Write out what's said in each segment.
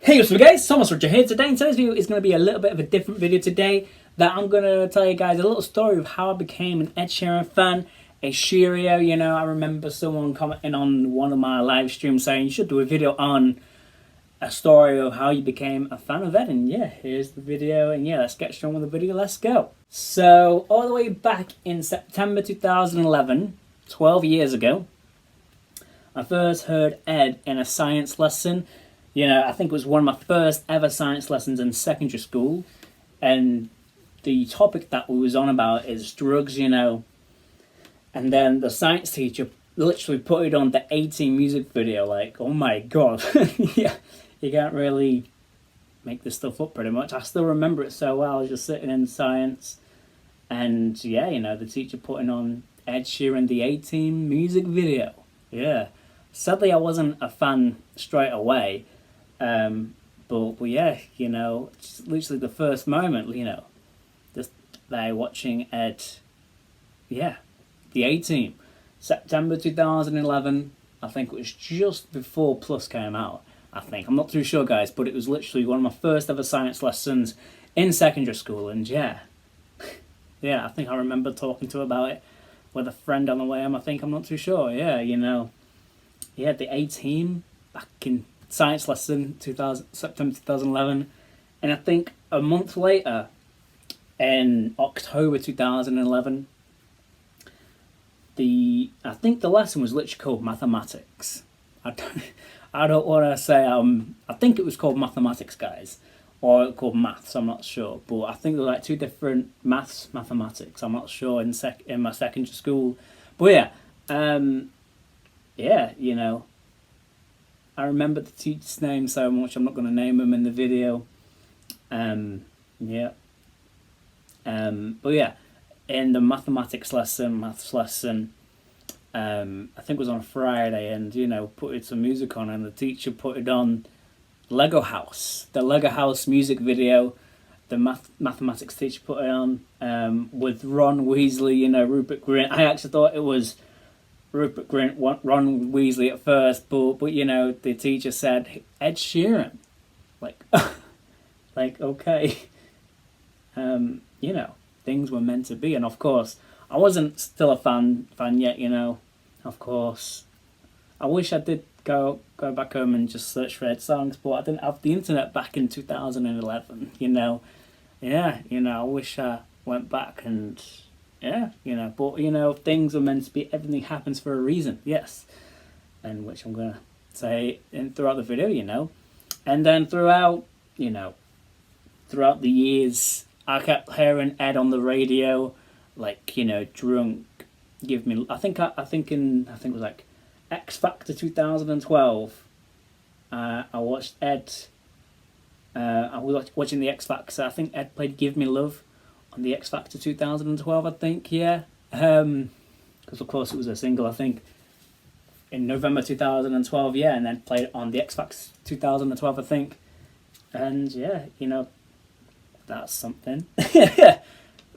Hey, what's up guys, Thomas Roger here. Today in today's video is going to be a little bit of a different video today, that I'm going to tell you guys a little story of how I became an Ed Sheeran fan, a sheerio. You know, I remember someone commenting on one of my live streams saying you should do a video on a story of how you became a fan of Ed, and yeah, here's the video, and yeah, let's get straight on with the video, let's go. So, all the way back in September 2011, 12 years ago, I first heard Ed in a science lesson. You know, I think it was one of my first ever science lessons in secondary school. And the topic that we was on about is drugs, you know. And then the science teacher literally put it on the 18 music video. Like, oh my God. Yeah, you can't really make this stuff up pretty much. I still remember it so well. I was just sitting in science. And yeah, you know, the teacher putting on Ed Sheeran, the 18 music video. Yeah. Sadly, I wasn't a fan straight away. But yeah, you know, just literally the first moment, you know, just there watching Ed, yeah, the A-Team, September 2011, I think it was just before Plus came out, I think, I'm not too sure guys, but it was literally one of my first ever science lessons in secondary school, and yeah, yeah, I think I remember talking to her about it with a friend on the way home, I think, I'm not too sure, yeah, you know, yeah, the A-Team, back in science lesson, September 2011, and I think a month later, in October 2011, I think the lesson was literally called mathematics. I don't want to say I think it was called mathematics, guys, or called maths. I'm not sure, but I think there were like two different mathematics. I'm not sure in my secondary school, but yeah, yeah, you know. I remember the teacher's name so much, I'm not going to name him in the video. Yeah. But yeah, in the maths lesson, I think it was on a Friday, and, you know, put some music on, and the teacher put it on Lego House. The Lego House music video, the mathematics teacher put it on, with Ron Weasley, you know, Rupert Grint. I actually thought it was Rupert Grint, Ron Weasley at first, but you know, the teacher said Ed Sheeran, like, like okay, you know, things were meant to be, and of course, I wasn't still a fan yet, you know, of course, I wish I did go back home and just search for Ed songs, but I didn't have the internet back in 2011, you know, yeah, you know, I wish I went back and. Yeah, you know, but, you know, things are meant to be, everything happens for a reason, yes. And which I'm going to say throughout the video, you know. And then throughout, you know, throughout the years, I kept hearing Ed on the radio, like, you know, drunk, give me, I think it was like X Factor 2012. I watched Ed, I was watching the X Factor, I think Ed played Give Me Love on the X Factor 2012, I think, yeah. Because, of course, it was a single, I think, in November 2012, yeah, and then played it on the X Factor 2012, I think. And, yeah, you know, that's something.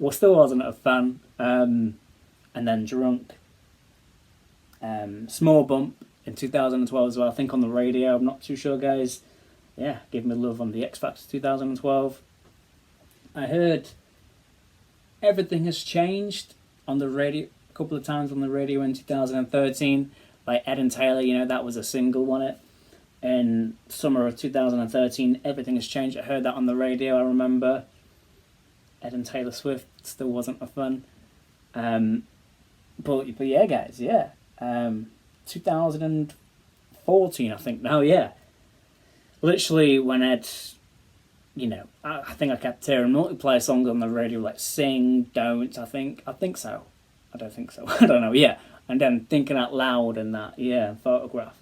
Well, still wasn't a fan. And then Drunk. Small Bump in 2012 as well, I think, on the radio. I'm not too sure, guys. Yeah, Give Me Love on the X Factor 2012. I heard Everything Has Changed on the radio, a couple of times on the radio in 2013 by Ed and Taylor, you know, that was a single, wasn't it? In summer of 2013, Everything Has Changed, I heard that on the radio, I remember. Ed and Taylor Swift still wasn't a fun. But yeah, guys, yeah. 2014, I think, now, yeah. Literally when Ed... You know, I think I kept hearing multiplayer songs on the radio, like Sing, Don't, I think so. I don't think so. I don't know, yeah. And then Thinking Out Loud and that, yeah, Photograph.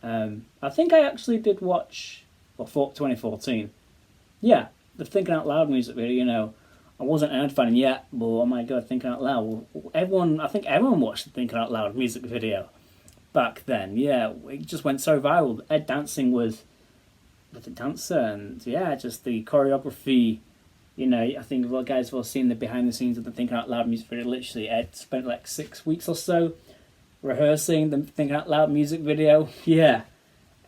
I think I actually did watch, 2014. Yeah, the Thinking Out Loud music video, you know. I wasn't an Ed fan yet, but oh my God, Thinking Out Loud. I think everyone watched the Thinking Out Loud music video back then, yeah. It just went so viral. Ed dancing with the dancer, and yeah, just the choreography, you know. I think you guys have all seen the behind the scenes of the Thinking Out Loud music video. Literally, Ed spent like 6 weeks or so rehearsing the Thinking Out Loud music video. Yeah,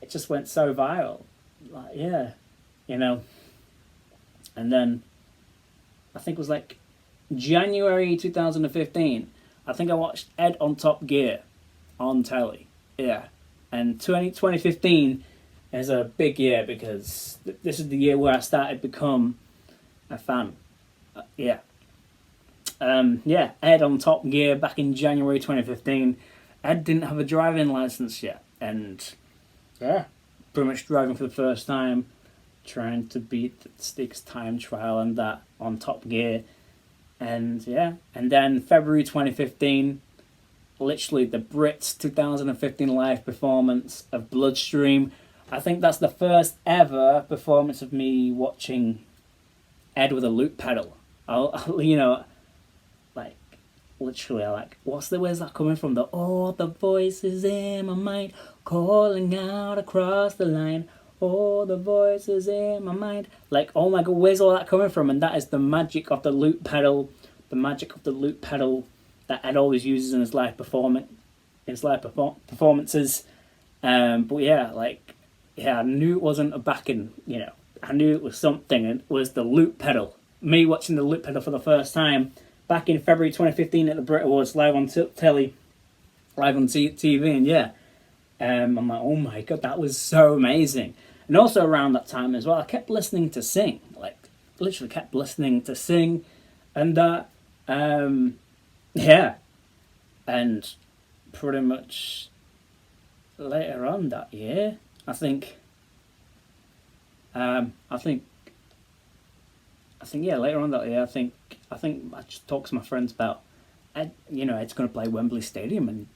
it just went so viral. like, yeah, you know. And then I think it was like January 2015. I think I watched Ed on Top Gear on telly. Yeah, and 2015 is a big year because this is the year where I started to become a fan. Yeah. Yeah, Ed on Top Gear back in January 2015. Ed didn't have a driving license yet, and yeah, pretty much driving for the first time, trying to beat the Sticks time trial and that on Top Gear. And yeah, and then February 2015, literally the Brits 2015 live performance of Bloodstream. I think that's the first ever performance of me watching Ed with a loop pedal. You know, like, literally, I like, where's that coming from? All the voices in my mind calling out across the line. All the voices in my mind. Like, oh my god, where's all that coming from? And that is the magic of the loop pedal. The magic of the loop pedal that Ed always uses in his live performances. But yeah, like, yeah, I knew it wasn't a backing, you know. I knew it was something, and it was the loop pedal. Me watching the loop pedal for the first time back in February 2015 at the Brit Awards, live on telly, live on TV, and yeah. I'm like, oh my god, that was so amazing. And also around that time as well, I kept listening to Sing. Like, literally kept listening to Sing. And yeah. And pretty much later on that year, I think yeah, later on that year, I think I just talked to my friends about, Ed, you know, Ed's going to play Wembley Stadium, and,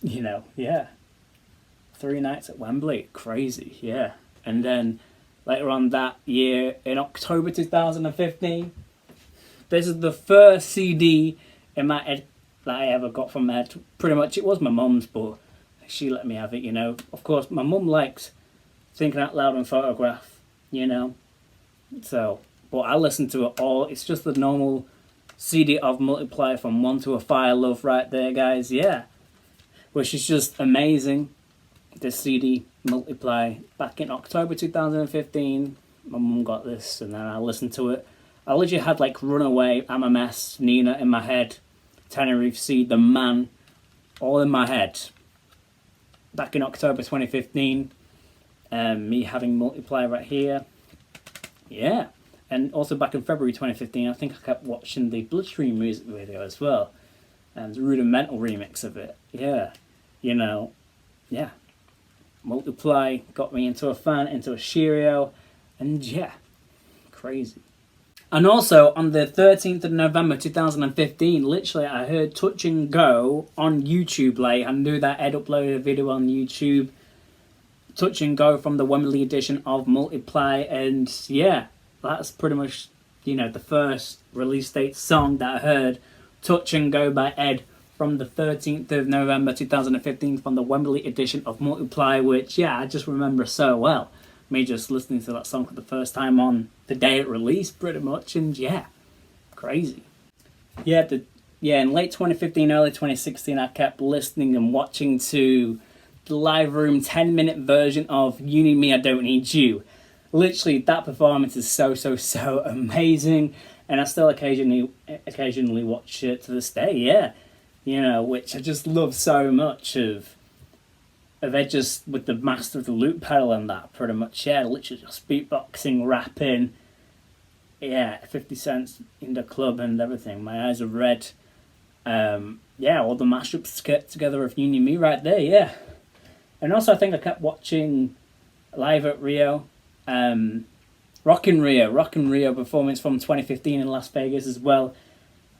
you know, yeah. 3 nights at Wembley, crazy, yeah. And then later on that year, in October 2015, this is the first CD in my Ed that I ever got from Ed. Pretty much, it was my mum's, but she let me have it, you know. Of course, my mum likes Thinking Out Loud and Photograph, you know. So, but I listened to it all. It's just the normal CD of Multiply from 1 to a Fire Love right there, guys, yeah. Which is just amazing. This CD, Multiply, back in October 2015. My mum got this, and then I listened to it. I literally had like Runaway, I'm a Mess, Nina in my head, Tenerife Sea, The Man, all in my head. Back in October 2015, me having Multiply right here. Yeah. And also back in February 2015, I think I kept watching the Bloodstream music video as well. And the Rudimental remix of it. Yeah. You know, yeah. Multiply got me into a fan, into a sheerio, and yeah, crazy. And also on the 13th of November 2015, literally I heard Touch and Go on YouTube. Like, I knew that Ed uploaded a video on YouTube, Touch and Go from the Wembley edition of Multiply, and yeah, that's pretty much, you know, the first release date song that I heard, Touch and Go by Ed, from the 13th of November 2015 from the Wembley edition of Multiply, which, yeah, I just remember so well. Me just listening to that song for the first time on the day it released, pretty much, and yeah, crazy. Yeah, in late 2015, early 2016, I kept listening and watching to the Live Room 10-minute version of You Need Me, I Don't Need You. Literally, that performance is so amazing, and I still occasionally watch it to this day, yeah. You know, which I just love so much of Ed, just with the master of the loop pedal and that, pretty much, yeah, literally just beatboxing, rapping, yeah, 50 Cent in the club and everything. My eyes are red. Yeah, all the mashups together of You Need Me right there, yeah. And also I think I kept watching Live at Rio, Rock in Rio performance from 2015 in Las Vegas as well.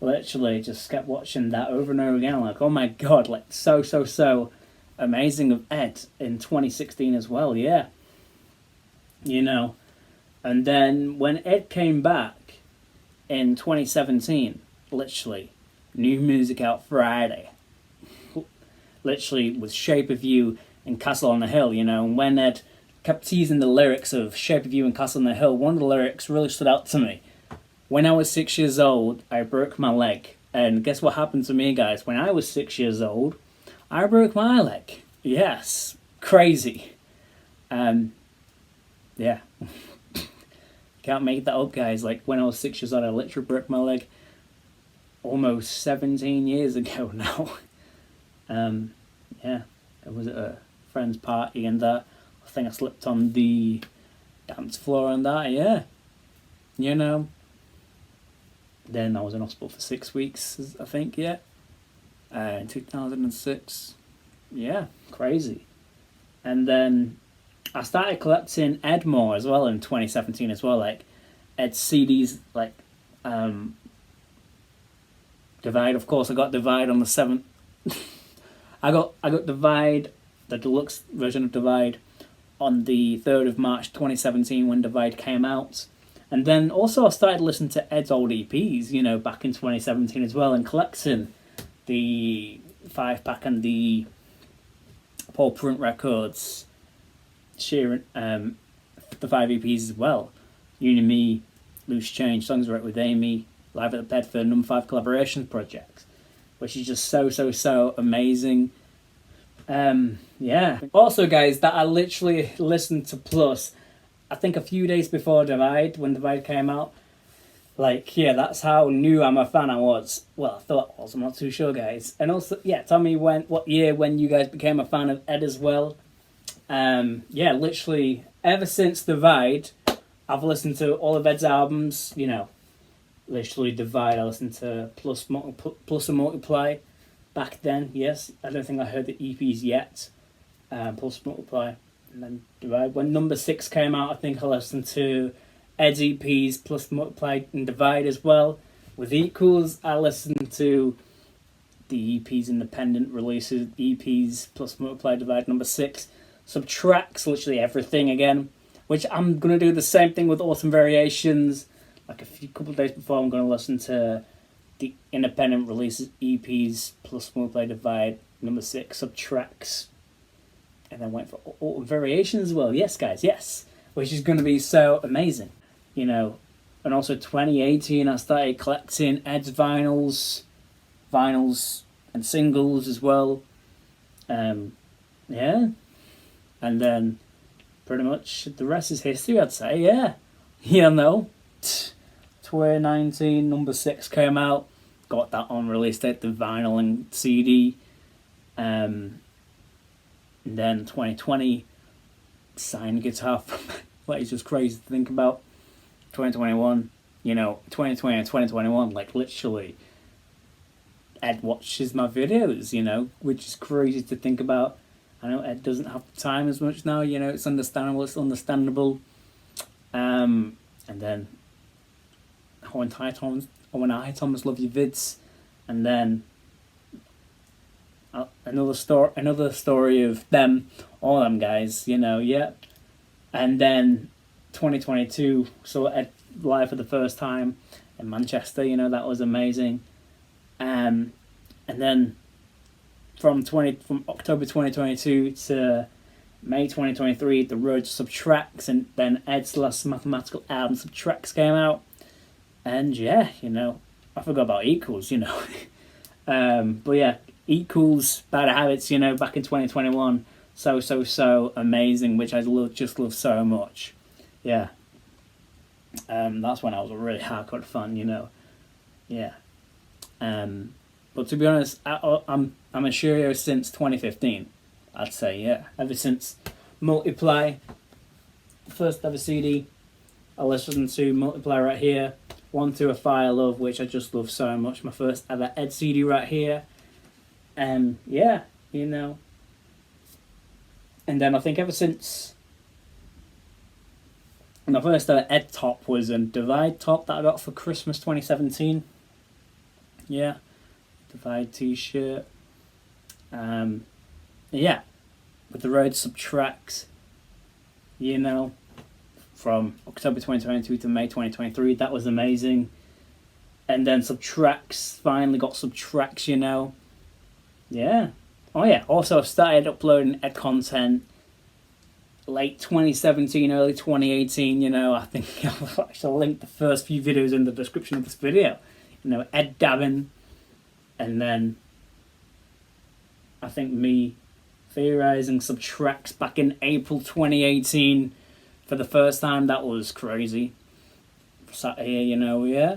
Literally just kept watching that over and over again, like, oh my god, like, so amazing of Ed in 2016 as well, yeah. You know, and then when Ed came back in 2017, literally, new music out Friday, literally with Shape of You and Castle on the Hill, you know, and when Ed kept teasing the lyrics of Shape of You and Castle on the Hill, one of the lyrics really stood out to me. When I was 6 years old, I broke my leg. And guess what happened to me, guys? When I was 6 years old, I broke my leg. Yes, crazy. yeah. Can't make that up, guys. Like, when I was 6 years old, I literally broke my leg almost 17 years ago now. Yeah, it was at a friend's party, and I think I slipped on the dance floor and that, yeah. You know. Then I was in hospital for 6 weeks, I think, yeah. In 2006. Yeah, crazy. And then I started collecting Ed more as well in 2017 as well, like Ed CDs, like Divide. Of course, I got Divide on the 7th. I got Divide, the deluxe version of Divide, on the 3rd of March 2017 when Divide came out. And then also I started listening to Ed's old EPs, you know, back in 2017 as well, and collecting the 5-pack and the Paul Print Records Sheeran, the 5 EPs as well. Uni Me, Loose Change, Songs Wrote with Amy, Live at the Bedford, number 5 collaboration projects, which is just so amazing. Yeah. Also, guys, that I literally listened to Plus, I think a few days before Divide, when Divide came out. Like, yeah, that's how new I'm a fan I was. Well, I thought I was, I'm not too sure, guys. And also, yeah, tell me what year when you guys became a fan of Ed as well. Yeah, literally, ever since Divide, I've listened to all of Ed's albums, you know. Literally, Divide, I listened to Plus and Multiply back then, yes. I don't think I heard the EPs yet. Plus Multiply, and then Divide. When number 6 came out, I think I listened to Ed's EPs, Plus Multiply and Divide as well. With Equals, I listened to the EPs independent releases, EPs, Plus Multiply, Divide, number 6. Subtracts, literally everything again, which I'm going to do the same thing with Autumn Variations. Like couple of days before, I'm going to listen to the independent releases, EPs, Plus Multiply, Divide, number 6, Subtracts. And then wait for Autumn Variations as well. Yes, guys, yes. Which is going to be so amazing. You know, and also 2018, I started collecting Ed's vinyls and singles as well. Yeah. And then pretty much the rest is history, I'd say, yeah. You know, 2019, number 6 came out. Got that on release date, the vinyl and CD. And then 2020, signed guitar from like, it's just crazy to think about. 2021, you know, 2020 and 2021, like, literally, Ed watches my videos, you know, which is crazy to think about. I know Ed doesn't have time as much now, you know, it's understandable. And then, when I, Thomas, love your vids. And then, another story of them, all them guys, you know, yeah. And then 2022, saw Ed live for the first time in Manchester, you know, that was amazing. And then from October 2022 to May 2023, The Road to Subtracts, and then Ed's last mathematical album, Subtracts, came out. And yeah, you know, I forgot about Equals, you know. But yeah, Equals, Bad Habits, you know, back in 2021, so amazing, which I just love so much. Yeah. That's when I was a really hardcore fan, you know. Yeah. But to be honest, I'm a sheerio since 2015, I'd say, yeah. Ever since Multiply, the first ever CD, I listened to Multiply right here. One to a Fire Love, which I just love so much. My first ever Ed CD right here. Yeah, you know. And then I think ever since my first ever Ed top was a Divide top that I got for Christmas 2017. Yeah, Divide t-shirt. Yeah, with The Road Subtracts, you know, from October 2022 to May 2023. That was amazing. And then Subtracts, finally got Subtracts, you know. Yeah. Oh yeah, also I've started uploading Ed content late 2017, early 2018, you know. I think I'll actually link the first few videos in the description of this video. You know, Ed dabbing, and then I think me theorizing Subtracts back in April 2018 for the first time. That was crazy. Sat here, you know, yeah.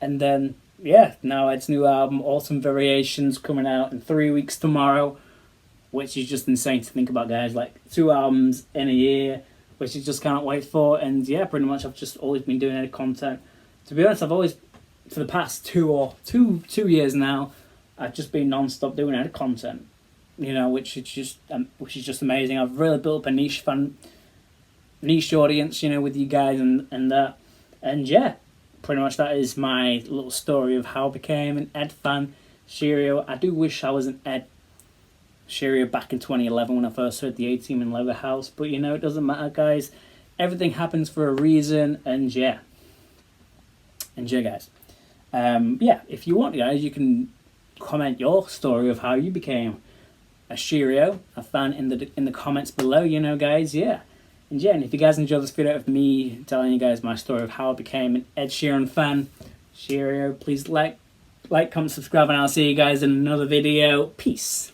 And then, yeah, now Ed's new album, Autumn Variations, coming out in 3 weeks tomorrow, which is just insane to think about, guys. Like, 2 albums in a year, which I just can't wait for. And yeah, pretty much I've just always been doing Ed content. To be honest, I've always, for the past 2 years now, I've just been non-stop doing Ed content, you know, which is just amazing. I've really built up a niche audience, you know, with you guys and that. And yeah, pretty much that is my little story of how I became an Ed fan. Sheerio. I do wish I was an Ed Sheerio back in 2011 when I first heard the A-Team in Leather House. But, you know, it doesn't matter, guys. Everything happens for a reason. And yeah. And yeah, guys. Yeah, if you want, guys, you can comment your story of how you became a Sheerio, a fan, in the comments below, you know, guys. Yeah. And yeah, and if you guys enjoyed this video of me telling you guys my story of how I became an Ed Sheeran fan, Sheerio, please like, comment, subscribe, and I'll see you guys in another video. Peace.